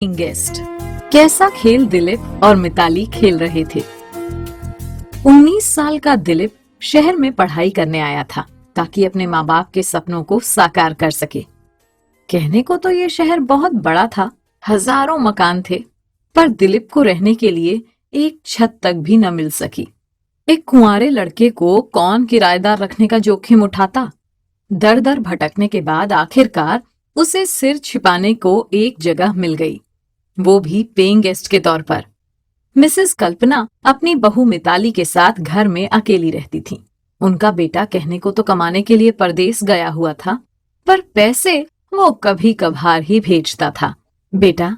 Guest. कैसा खेल दिलीप और मिताली खेल रहे थे। 19 साल का दिलीप शहर में पढ़ाई करने आया था ताकि अपने माँ बाप के सपनों को साकार कर सके। कहने को तो ये शहर बहुत बड़ा था, हजारों मकान थे, पर दिलीप को रहने के लिए एक छत तक भी न मिल सकी। एक कुंवारे लड़के को कौन किराएदार रखने का जोखिम उठाता। दर दर भटकने के बाद आखिरकार उसे सिर छिपाने को एक जगह मिल गई, वो भी पेइंग गेस्ट के तौर पर। मिसेस कल्पना अपनी बहू मिताली के साथ घर में अकेली रहती थी। उनका बेटा कहने को तो कमाने के लिए परदेश गया हुआ था, पर पैसे वो कभी कभार ही भेजता था। बेटा,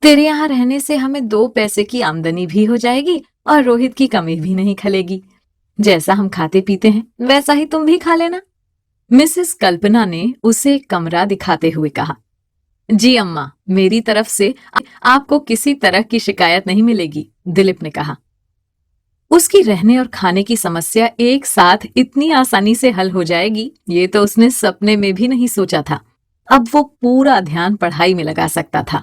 तेरे यहाँ रहने से हमें 2 पैसे की आमदनी भी हो जाएगी और रोहित की कमी भी नहीं खलेगी। जैसा हम खाते पीते हैं वैसा ही तुम भी खा लेना। मिसेस कल्पना ने उसे कमरा दिखाते हुए कहा। जी अम्मा, मेरी तरफ से आपको किसी तरह की शिकायत नहीं मिलेगी, दिलीप ने कहा। उसकी रहने और खाने की समस्या एक साथ इतनी आसानी से हल हो जाएगी, ये तो उसने सपने में भी नहीं सोचा था। अब वो पूरा ध्यान पढ़ाई में लगा सकता था।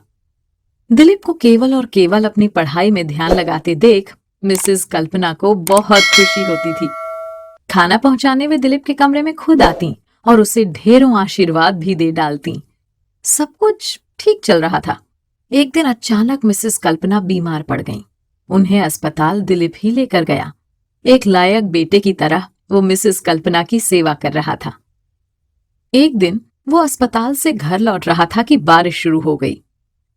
दिलीप को केवल और केवल अपनी पढ़ाई में ध्यान लगाते देख मिसेस कल्पना को बहुत खुशी होती थी। खाना पहुंचाने वे दिलीप के कमरे में खुद आती और उसे ढेरों आशीर्वाद भी दे डालती। सब कुछ ठीक चल रहा था। एक दिन अचानक मिसेस कल्पना बीमार पड़ गईं। उन्हें अस्पताल दिलीप ही लेकर गया। एक लायक बेटे की तरह वो मिसेस कल्पना की सेवा कर रहा था। एक दिन वो अस्पताल से घर लौट रहा था कि बारिश शुरू हो गई।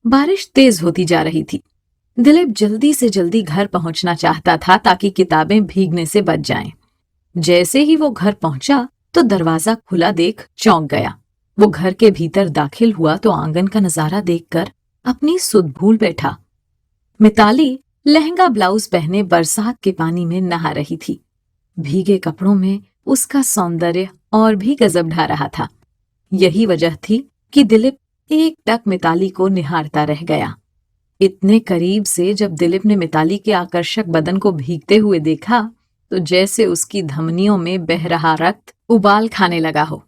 बारिश तेज होती जा रही थी। दिलीप जल्दी से जल्दी घर पहुंचना चाहता था ताकि किताबें भीगने से बच जाएं। जैसे ही वो घर पहुंचा तो दरवाजा खुला देख चौंक गया। वो घर के भीतर दाखिल हुआ तो आंगन का नजारा देखकर अपनी सुध भूल बैठा। मिताली लहंगा ब्लाउज पहने बरसात के पानी में नहा रही थी। भीगे कपड़ों में उसका सौंदर्य और भी गजब ढा रहा था। यही वजह थी कि दिलीप एक टक मिताली को निहारता रह गया। इतने करीब से जब दिलीप ने मिताली के आकर्षक बदन को भीगते हुए देखा तो जैसे उसकी धमनियों में बह रहा रक्त उबाल खाने लगा हो।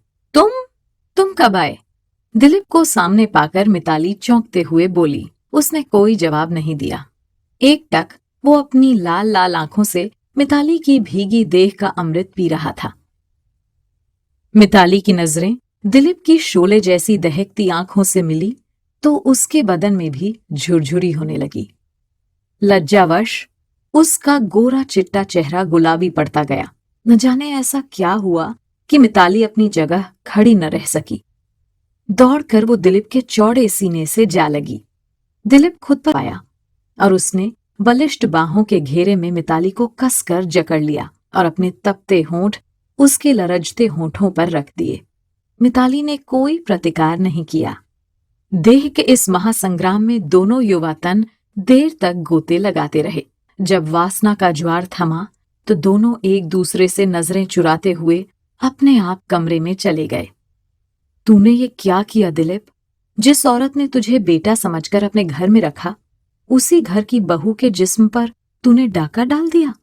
तुम कब आए? दिलीप को सामने पाकर मिताली चौंकते हुए बोली। उसने कोई जवाब नहीं दिया। एक टक वो अपनी लाल लाल आंखों से मिताली की भीगी देह का अमृत पी रहा था। मिताली की नजरें दिलीप की शोले जैसी दहकती आंखों से मिली तो उसके बदन में भी झुरझुरी होने लगी। लज्जावश उसका गोरा चिट्टा चेहरा गुलाबी पड़ता गया। न जाने ऐसा क्या हुआ कि मिताली अपनी जगह खड़ी न रह सकी। दौड़कर वो दिलीप के चौड़े सीने से जा लगी। दिलीप खुद पर आया और उसने बलिष्ठ बाहों के घेरे में मिताली को कसकर जकड़ लिया और अपने तपते होंठ उसके लरजते होंठों पर रख दिए। मिताली ने कोई प्रतिकार नहीं किया। देह के इस महासंग्राम में दोनों युवा तन देर तक गोते लगाते रहे। जब वासना का ज्वार थमा तो दोनों एक दूसरे से नजरें चुराते हुए अपने आप कमरे में चले गए। तूने ये क्या किया दिलीप? जिस औरत ने तुझे बेटा समझकर अपने घर में रखा, उसी घर की बहू के जिस्म पर तूने डाका डाल दिया।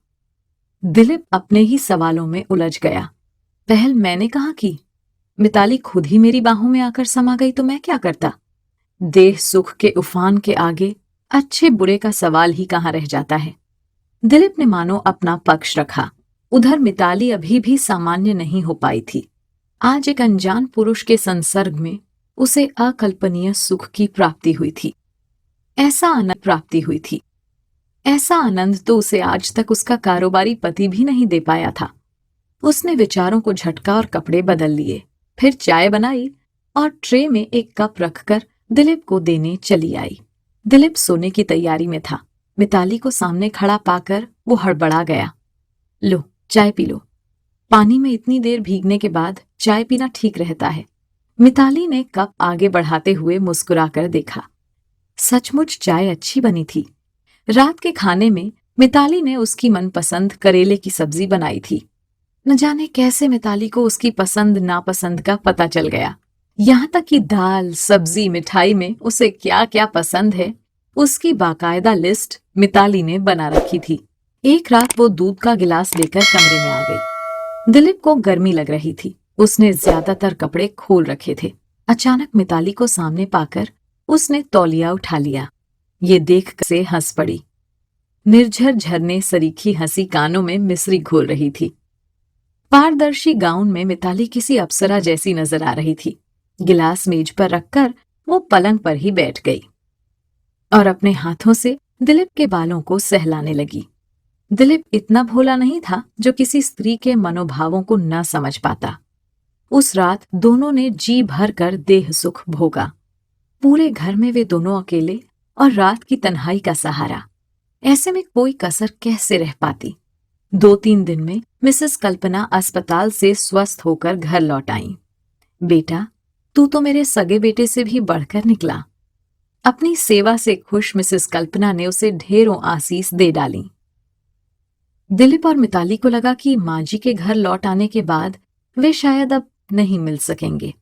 दिलीप अपने ही सवालों में उलझ गया। पहल मैंने कहाँ की? मिताली खुद ही मेरी बाहों में आकर समा गई तो मैं क्या करता? देह सुख के उफान के आगे अच्छे बुरे का सवाल ही कहाँ रह जाता है। दिलीप ने मानो अपना पक्ष रखा। उधर मिताली अभी भी सामान्य नहीं हो पाई थी। आज एक अनजान पुरुष के संसर्ग में उसे अकल्पनीय सुख की प्राप्ति हुई थी। ऐसा आनंद तो उसे आज तक उसका कारोबारी पति भी नहीं दे पाया था। उसने विचारों को झटका और कपड़े बदल लिए, फिर चाय बनाई और ट्रे में एक कप रखकर दिलीप को देने चली आई। दिलीप सोने की तैयारी में था। मिताली को सामने खड़ा पाकर वो हड़बड़ा गया। लो, चाय पी लो। पानी में इतनी देर भीगने के बाद चाय पीना ठीक रहता है। मिताली ने कप आगे बढ़ाते हुए मुस्कुराकर देखा। सचमुच चाय अच्छी बनी थी। रात के खाने में मिताली ने उसकी मनपसंद करेले की सब्जी बनाई थी। न जाने कैसे मिताली को उसकी पसंद नापसंद का पता चल गया। यहाँ तक कि दाल, सब्जी, मिठाई में उसे क्या क्या पसंद है उसकी बाकायदा लिस्ट मिताली ने बना रखी थी। एक रात वो दूध का गिलास लेकर कमरे में आ गई। दिलीप को गर्मी लग रही थी। उसने ज्यादातर कपड़े खोल रखे थे। अचानक मिताली को सामने पाकर उसने तौलिया उठा लिया। ये देख कर से हंस पड़ी। निर्झर झरने सरीखी हंसी कानों में मिश्री घोल रही थी। पारदर्शी गाउन में मिताली किसी अप्सरा जैसी नजर आ रही थी। गिलास मेज पर रखकर वो पलंग पर ही बैठ गई और अपने हाथों से दिलीप के बालों को सहलाने लगी। दिलीप इतना भोला नहीं था जो किसी स्त्री के मनोभावों को न समझ पाता। उस रात दोनों ने जी भर कर देह सुख भोगा। पूरे घर में वे दोनों अकेले और रात की तन्हाई का सहारा। ऐसे में कोई कसर कैसे रह पाती। 2-3 दिन में मिसेस कल्पना अस्पताल से स्वस्थ होकर घर लौट आई। बेटा, तू तो मेरे सगे बेटे से भी बढ़कर निकला। अपनी सेवा से खुश मिसेस कल्पना ने उसे ढेरों आसीस दे डाली। दिलीप और मिताली को लगा कि माँ जी के घर लौट आने के बाद वे शायद अब नहीं मिल सकेंगे,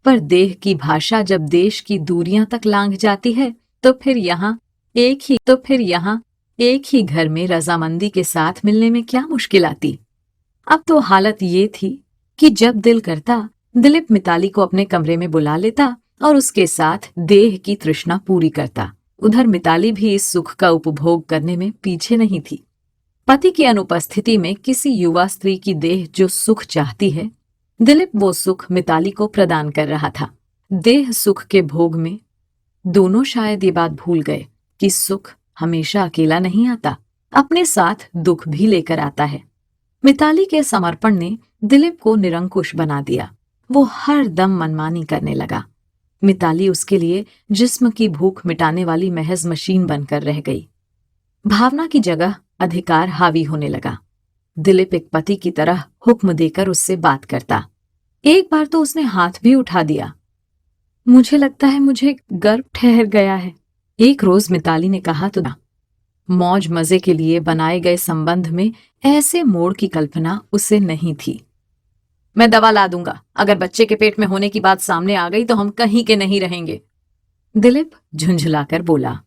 पर देह की भाषा जब देश की दूरियां तक लांघ जाती है तो फिर यहाँ एक ही घर में रजामंदी के साथ मिलने में क्या मुश्किल आती। अब तो हालत ये थी कि जब दिल करता दिलीप मिताली को अपने कमरे में बुला लेता और उसके साथ देह की तृष्णा पूरी करता। उधर मिताली भी इस सुख का उपभोग करने में पीछे नहीं थी। पति की अनुपस्थिति में किसी युवा स्त्री की देह जो सुख चाहती है, दिलीप वो सुख मिताली को प्रदान कर रहा था। देह सुख के भोग में दोनों शायद ये बात भूल गए कि सुख हमेशा अकेला नहीं आता, अपने साथ दुख भी लेकर आता है। मिताली के समर्पण ने दिलीप को निरंकुश बना दिया। वो हर दम मनमानी करने लगा। मिताली उसके लिए जिस्म की भूख मिटाने वाली महज मशीन बनकर रह गई। भावना की जगह अधिकार हावी होने लगा। दिलीप एक पति की तरह हुक्म देकर उससे बात करता। एक बार तो उसने हाथ भी उठा दिया। मुझे लगता है मुझे गर्भ ठहर गया है, एक रोज मिताली ने कहा तो मौज मजे के लिए बनाए गए संबंध में ऐसे मोड़ की कल्पना उसे नहीं थी। मैं दवा ला दूंगा, अगर बच्चे के पेट में होने की बात सामने आ गई तो हम कहीं के नहीं रहेंगे, दिलीप झुंझलाकर बोला।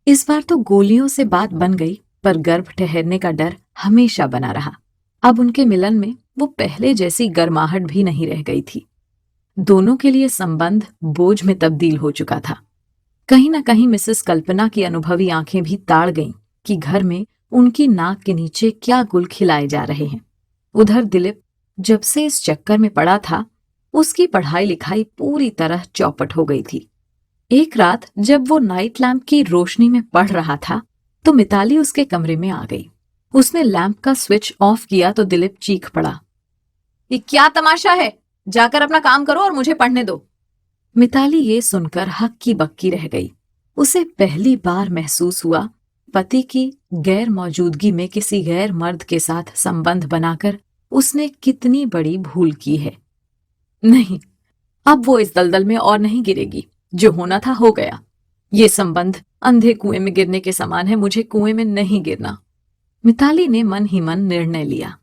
इस बार तो गोलियों से बात बन गई, पर गर्भ ठहरने का डर हमेशा बना रहा। अब उनके मिलन में वो पहले जैसी गर्माहट भी नहीं रह गई थी। दोनों के लिए संबंध बोझ में तब्दील हो चुका था। कहीं न कहीं मिसेस कल्पना की अनुभवी आंखें भी ताड़ गईं कि घर में उनकी नाक के नीचे क्या गुल खिलाए जा रहे हैं। उधर दिलीप जब से इस चक्कर में पड़ा था, उसकी पढ़ाई लिखाई पूरी तरह चौपट हो गई थी। एक रात जब वो नाइट लैंप की रोशनी में पढ़ रहा था तो मिताली उसके कमरे में आ गई। उसने लैंप का स्विच ऑफ किया तो दिलीप चीख पड़ा, ये क्या तमाशा है, जाकर अपना काम करो और मुझे पढ़ने दो। मिताली ये सुनकर हक्की बक्की रह गई। उसे पहली बार महसूस हुआ पति की गैर मौजूदगी में किसी गैर मर्द के साथ संबंध बनाकर उसने कितनी बड़ी भूल की है। नहीं, अब वो इस दलदल में और नहीं गिरेगी। जो होना था हो गया। ये संबंध अंधे कुएं में गिरने के समान है, मुझे कुएं में नहीं गिरना। मिताली ने मन ही मन निर्णय लिया।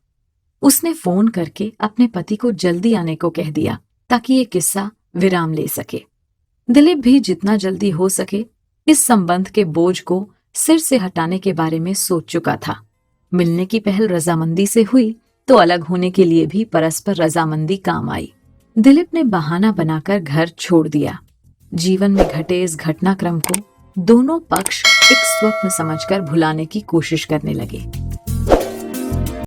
उसने फोन करके अपने पति को जल्दी आने को कह दिया ताकि ये किस्सा विराम ले सके। दिलीप भी जितना जल्दी हो सके इस संबंध के बोझ को सिर से हटाने के बारे में सोच चुका था। मिलने की पहल रजामंदी से हुई तो अलग होने के लिए भी परस्पर रजामंदी काम आई। दिलीप ने बहाना बनाकर घर छोड़ दिया। जीवन में घटे इस घटनाक्रम को दोनों पक्ष एक स्वप्न समझकर भुलाने की कोशिश करने लगे।